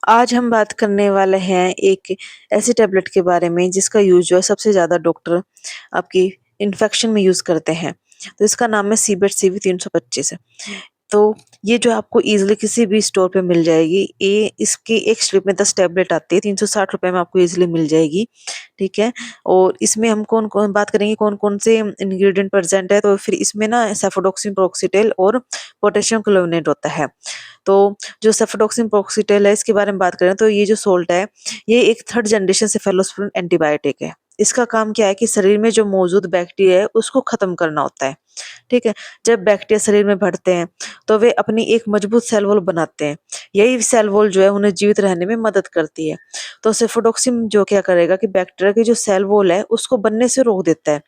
आज हम बात करने वाले हैं एक ऐसी टैबलेट के बारे में जिसका यूज़ जो है सबसे ज़्यादा डॉक्टर आपकी इन्फेक्शन में यूज़ करते हैं। तो इसका नाम है सीबेट सीवी 325 है। तो ये जो आपको ईज़िली किसी भी स्टोर पे मिल जाएगी। ये इसकी एक स्ट्रिप में 10 टैबलेट आती है, ₹360 में आपको ईज़िली मिल जाएगी, ठीक है? और इसमें हम कौन-कौन बात करेंगे कौन-कौन से इंग्रीडिएंट प्रेज़ेंट है, तो फिर इसमें ना सेफोडोक्सिन, प्रोक्सिटेल और पोटेशियम क्लोराइड होता है। तो जो सेफोडोक्सिन प्रोक्सिटेल है इसके बारे में बात करें तो ये जो सोल्ट है, ये एक थर्ड जनरेशन सेफेलोस्पोरिन एंटीबायोटिक है। इसका काम क्या है कि शरीर में जो मौजूद बैक्टीरिया है उसको खत्म करना होता है, ठीक है? जब बैक्टीरिया शरीर में बढ़ते हैं तो वे अपनी एक मजबूत सेल वॉल बनाते हैं। यही सेल वॉल जो है उन्हें जीवित रहने में मदद करती है। तो सेफोडोक्सिन जो क्या करेगा कि बैक्टीरिया की जो सेल वॉल है उसको बनने से रोक देता है।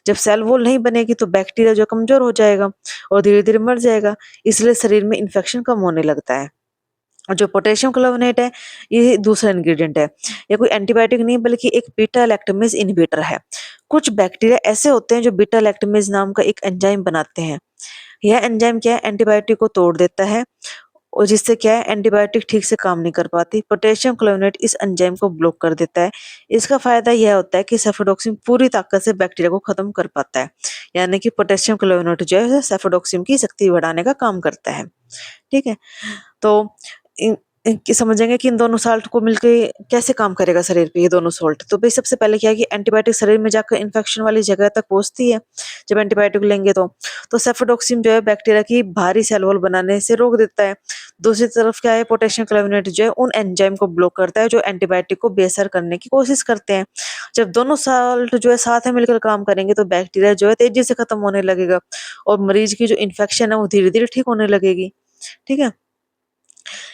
जब सेल वॉल नहीं बनेगी तो बैक्टीरिया जो कमज़ोर हो जाएगा और धीरे-धीरे मर जाएगा, इसलिए शरीर में इन्फेक्शन कम होने लगता है। और जो पोटेशियम क्लोराइड है, ये दूसरा इंग्रीडिएंट है। ये कोई एंटीबायोटिक नहीं बल्कि एक बीटा लैक्टमेज इन्हिबिटर है। कुछ बैक्टीरिया ऐसे होते हैं जो बीटा लैक्टमेज नाम का एक एंजाइम बनाते हैं। यह एंजाइम क्या है एंटीबायोटिक को तोड़ देता है और जिससे क्या है एंटीबायोटिक ठीक से काम नहीं कर पाती। पोटेशियम क्लोराइड इस एंजाइम को ब्लॉक कर देता है। इसका फायदा यह होता है कि सेफोडोक्सिन पूरी ताकत से बैक्टीरिया को खत्म कर पाता है। यानी कि पोटेशियम क्लोराइड जो है सेफोडोक्सिन की शक्ति बढ़ाने का काम करता है। ठीक है? तो इन कि समझेंगे कि इन दोनों साल्ट को मिलके कैसे काम करेगा शरीर पे ये दोनों साल्ट। तो भई सबसे पहले क्या है कि एंटीबायोटिक शरीर में जाकर इन्फेक्शन वाली जगह तक पहुँचती है, जब एंटीबायोटिक लेंगे तो। तो सेफोडोक्सिन जो है बैक्टीरिया की भारी सेल वॉल बनाने से रोक देता है। दूसरी तरफ क्या है पोटेशियम क्लोराइड जो है उन एंजाइम को ब्लॉक करता है जो एंटीबायोटिक को बेअसर करने की कोशिश करते हैं। जब दोनों साल्ट जो है साथ में मिलकर काम करेंगे तो बैक्टीरिया जो है तेज़ी से खत्म होने लगेगा और मरीज की जो इन्फेक्शन है वो धीरे-धीरे ठीक होने लगेगी। ठीक है?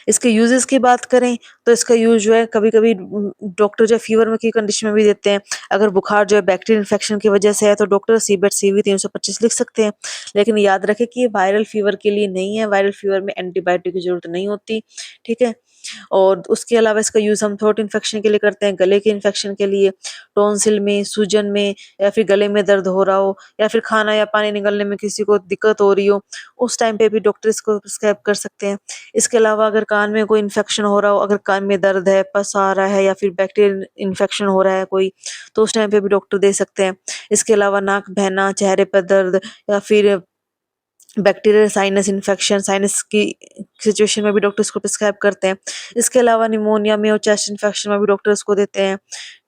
इसके यूजेस की बात करें तो इसका यूज जो है कभी-कभी डॉक्टर जो है फीवर में की कंडीशन में भी देते हैं। अगर बुखार जो है बैक्टीरियल इन्फेक्शन की वजह से है तो डॉक्टर सीबेट सीवी 325 लिख सकते हैं। लेकिन याद रखें कि ये वायरल फीवर के लिए नहीं है, वायरल फीवर में एंटीबायोटिक की ज़रूरत नहीं होती, ठीक है? और उसके अलावा इसका यूज़ हम थ्रोट इन्फेक्शन के लिए करते हैं, गले के इन्फेक्शन के लिए, टॉन्सिल में, सूजन में या फिर गले में दर्द हो रहा हो या फिर खाना या पानी निगलने में किसी को दिक्कत हो रही हो, उस टाइम पे भी डॉक्टर इसको प्रिस्क्राइब कर सकते हैं। इसके अलावा अगर कान में कोई इन्फेक्शन हो रहा हो, अगर कान में दर्द है, पस आ रहा है या फिर बैक्टीरियल इन्फेक्शन हो रहा है कोई, तो उस टाइम पे भी डॉक्टर दे सकते हैं। इसके अलावा नाक बहना, चेहरे पर दर्द या फिर बैक्टीरियल साइनस इन्फेक्शन, साइनस की सिचुएशन में भी डॉक्टर इसको प्रिस्क्राइब करते हैं। इसके अलावा निमोनिया में और चेस्ट इन्फेक्शन में भी डॉक्टर इसको देते हैं,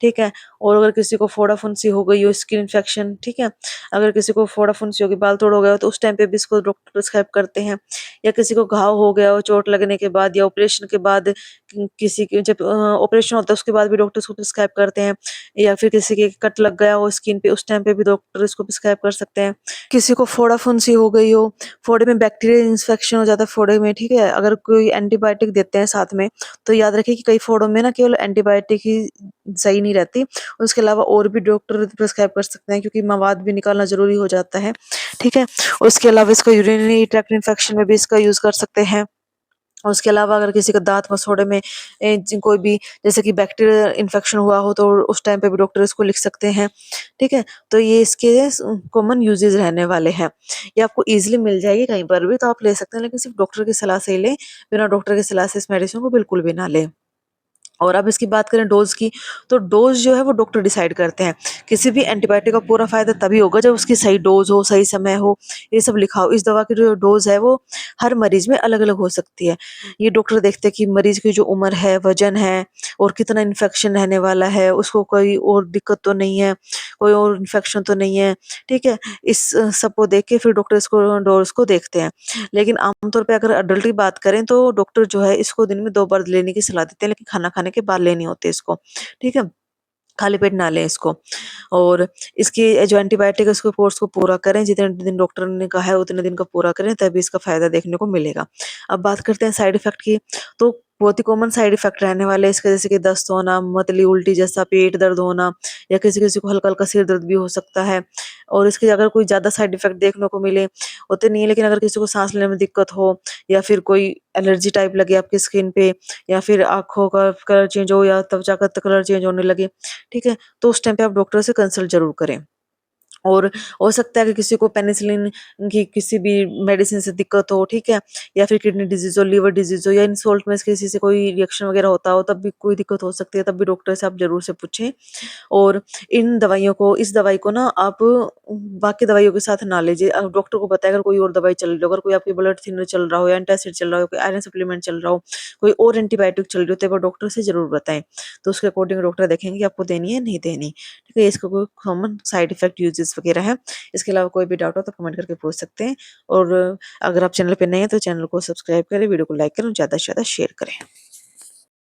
ठीक है? और अगर किसी को फोड़ा-फुंसी हो गई हो, स्किन इन्फेक्शन, ठीक है? अगर किसी को फोड़ा-फुंसी हो गई, बाल-तोड़ हो गया हो, तो उस टाइम पे भी इसको डॉक्टर प्रिस्क्राइब करते हैं। या किसी को घाव हो गया हो चोट लगने के बाद या ऑपरेशन के बाद किसी की जब ऑपरेशन होता है उसके बाद भी डॉक्टर इसको प्रिस्क्राइब करते हैं। या फिर किसी के कट लग गया हो स्किन पे, उस टाइम पे भी डॉक्टर इसको प्रिस्क्राइब कर सकते हैं। किसी को फोड़ा-फुंसी हो गई हो, फोड़े में बैक्टीरियल इन्फेक्शन हो जाता है फोड़े में, ठीक है? अगर कोई एंटीबायोटिक देते हैं साथ में, तो याद रखिए कि कई फोड़ों में ना केवल एंटीबायोटिक ही सही नहीं रहती, उसके अलावा और भी डॉक्टर प्रिस्क्राइब कर सकते हैं क्योंकि मवाद भी निकालना ज़रूरी हो जाता है, ठीक है? उसके अलावा इसको यूरिनरी ट्रैक्ट इन्फेक्शन में भी इसका यूज़ कर सकते हैं। और उसके अलावा अगर किसी का दाँत-मसोड़े में कोई भी जैसे कि बैक्टीरियल इन्फेक्शन हुआ हो तो उस टाइम पे भी डॉक्टर इसको लिख सकते हैं, ठीक है? तो ये इसके कॉमन यूजेज़ रहने वाले हैं। ये आपको ईज़िली मिल जाएगी कहीं पर भी तो आप ले सकते हैं लेकिन सिर्फ़ डॉक्टर की सलाह से ही लें, बिना डॉक्टर की सलाह से इस मेडिसिन को बिल्कुल भी ना लें। और अब इसकी बात करें डोज़ की, तो डोज़ जो है वो डॉक्टर डिसाइड करते हैं। किसी भी एंटीबायोटिक का पूरा फ़ायदा तभी होगा जब उसकी सही डोज़ हो, सही समय हो, ये सब लिखा हो। इस दवा की जो डोज़ है वो हर मरीज़ में अलग-अलग हो सकती है। ये डॉक्टर देखते हैं कि मरीज़ की जो उम्र है, वज़न है और कितना इन्फेक्शन रहने वाला है, उसको कोई और दिक्कत तो नहीं है, कोई और इन्फेक्शन तो नहीं है, ठीक है? इस सबको देख के फिर डॉक्टर इसको डोज़ को देखते हैं। लेकिन आमतौर पे अगर अडल्ट की बात करें तो डॉक्टर जो है इसको दिन में 2 बार लेने की सलाह देते हैं लेकिन खाना खाने के बाद लेनी होती है इसको, ठीक है? खाली पेट ना लें इसको और इसकी जो एंटीबायोटिक है उसके कोर्स को पूरा करें, जितने दिन डॉक्टर ने कहा है उतने दिन का पूरा करें तभी इसका फ़ायदा देखने को मिलेगा। अब बात करते हैं साइड इफ़ेक्ट की, तो बहुत ही कॉमन साइड इफ़ेक्ट रहने वाले हैं इसके जैसे कि दस्त होना, मतली उल्टी जैसा, पेट दर्द होना या किसी-किसी को हल्का-हल्का सिर दर्द भी हो सकता है और इसके अगर कोई ज़्यादा साइड इफ़ेक्ट देखने को मिले, होते नहीं है लेकिन अगर किसी को साँस लेने में दिक्कत हो या फिर कोई एलर्जी टाइप लगे आपकी स्किन पे या फिर आँखों का कलर चेंज हो या त्वचा का कलर चेंज होने लगे, ठीक है? तो उस टाइम पे आप डॉक्टर से कंसल्ट ज़रूर करें। और हो सकता है कि किसी को पेनिसिलिन की किसी भी मेडिसिन से दिक्कत हो, ठीक है? या फिर किडनी डिजीज़ हो, लिवर डिजीज़ हो या इन सॉल्ट में से किसी से कोई रिएक्शन वगैरह होता हो, तब भी कोई दिक्कत हो सकती है, तब भी डॉक्टर से आप ज़रूर से पूछें। और इन दवाइयों को इस दवाई को ना आप बाकी दवाइयों के साथ ना लीजिए। डॉक्टर को बताएं अगर कोई और दवाई चल रही हो, अगर कोई आपकी ब्लड थिनर चल रहा हो या एंटासिड चल रहा हो, कोई आयरन सप्लीमेंट चल रहा हो, कोई और एंटीबायोटिक चल रही हो, तो एक बार डॉक्टर से ज़रूर बताएँ। तो उसके अकॉर्डिंग डॉक्टर देखेंगे कि आपको देनी है, नहीं देनी। ठीक है? इसका कोई कॉमन साइड इफेक्ट यूजेस वगैरह है। इसके अलावा कोई भी डाउट हो तो कमेंट करके पूछ सकते हैं। और अगर आप चैनल पे नए हैं तो चैनल को सब्सक्राइब करें, वीडियो को लाइक करें और ज़्यादा से ज़्यादा शेयर करें।